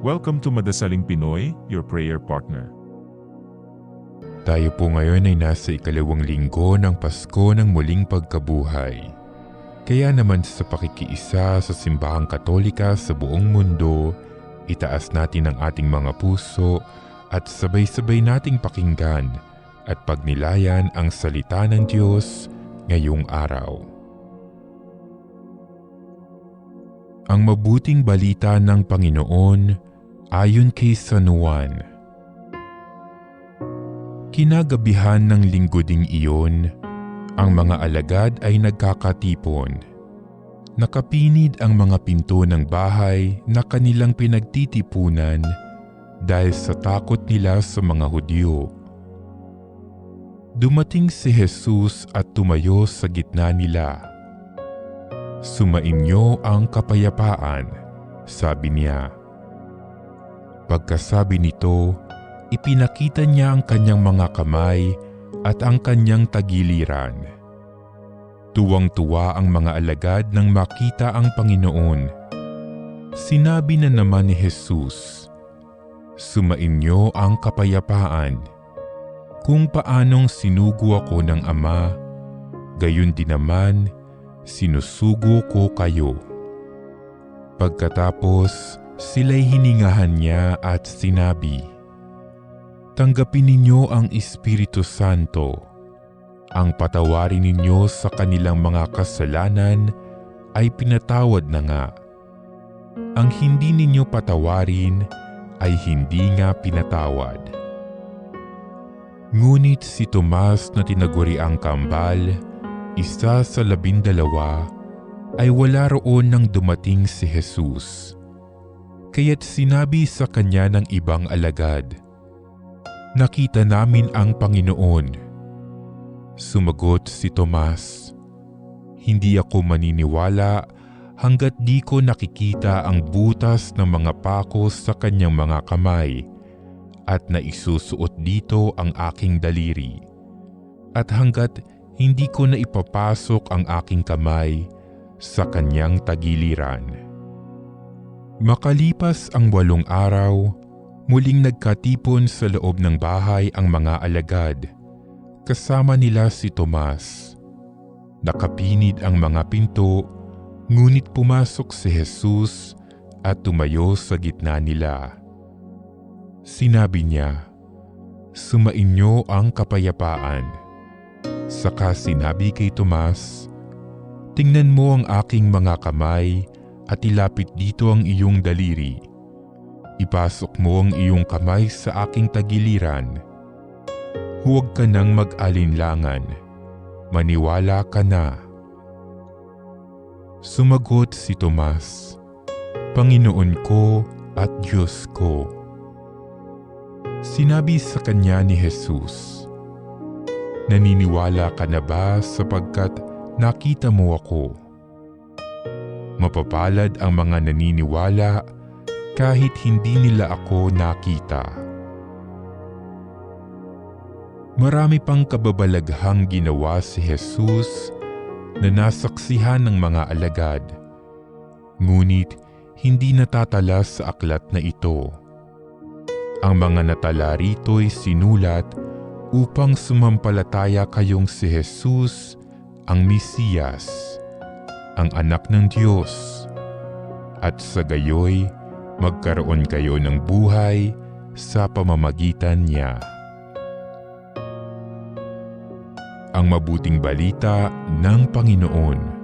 Welcome to Madasaling Pinoy, your prayer partner. Tayo po ngayon ay nasa ikalawang linggo ng Pasko ng muling pagkabuhay. Kaya naman sa pakikiisa sa Simbahang Katolika sa buong mundo, itaas natin ang ating mga puso at sabay-sabay nating pakinggan at pagnilayan ang salita ng Diyos ngayong araw. Ang mabuting balita ng Panginoon ayon kay San Juan. Kinagabihan ng linggo ding iyon, ang mga alagad ay nagkakatipon. Nakapinid ang mga pinto ng bahay na kanilang pinagtitipunan dahil sa takot nila sa mga Hudyo. Dumating si Jesus at tumayo sa gitna nila. "Sumainyo ang kapayapaan," sabi niya. Pagkasabi nito, ipinakita niya ang kanyang mga kamay at ang kanyang tagiliran. Tuwang-tuwa ang mga alagad nang makita ang Panginoon. Sinabi na naman ni Jesus, "Sumainyo ang kapayapaan. Kung paanong sinugo ako ng Ama, gayon din naman sinusugo ko kayo." Pagkatapos, sila'y hiningahan niya at sinabi, "Tanggapin ninyo ang Espiritu Santo. Ang patawarin ninyo sa kanilang mga kasalanan ay pinatawad na nga. Ang hindi ninyo patawarin ay hindi nga pinatawad." Ngunit si Tomas na tinaguriang kambal, isa sa 12, ay wala roon nang dumating si Jesus. Kaya't sinabi sa kanya ng ibang alagad, "Nakita namin ang Panginoon." Sumagot si Tomas, "Hindi ako maniniwala hanggat di ko nakikita ang butas ng mga pako sa kanyang mga kamay at naisusuot dito ang aking daliri, at hanggat hindi ko na ipapasok ang aking kamay sa kanyang tagiliran." Makalipas ang 8 araw, muling nagkatipon sa loob ng bahay ang mga alagad. Kasama nila si Tomas. Nakapinid ang mga pinto, ngunit pumasok si Jesus at tumayo sa gitna nila. Sinabi niya, "Sumainyo ang kapayapaan." Saka sinabi kay Tomas, "Tingnan mo ang aking mga kamay at ilapit dito ang iyong daliri. Ipasok mo ang iyong kamay sa aking tagiliran. Huwag ka nang mag-alinlangan. Maniwala ka na." Sumagot si Tomas, "Panginoon ko at Diyos ko." Sinabi sa kanya ni Jesus, "Naniniwala ka na ba sapagkat nakita mo ako? Mapapalad ang mga naniniwala kahit hindi nila ako nakita." Marami pang kababalaghang ginawa si Jesus na nasaksihan ng mga alagad, ngunit hindi natatala sa aklat na ito. Ang mga natala rito'y sinulat upang sumampalataya kayong si Jesus ang Mesiyas, ang Anak ng Diyos, at sa gayoy magkaroon kayo ng buhay sa pamamagitan niya. Ang mabuting balita ng Panginoon.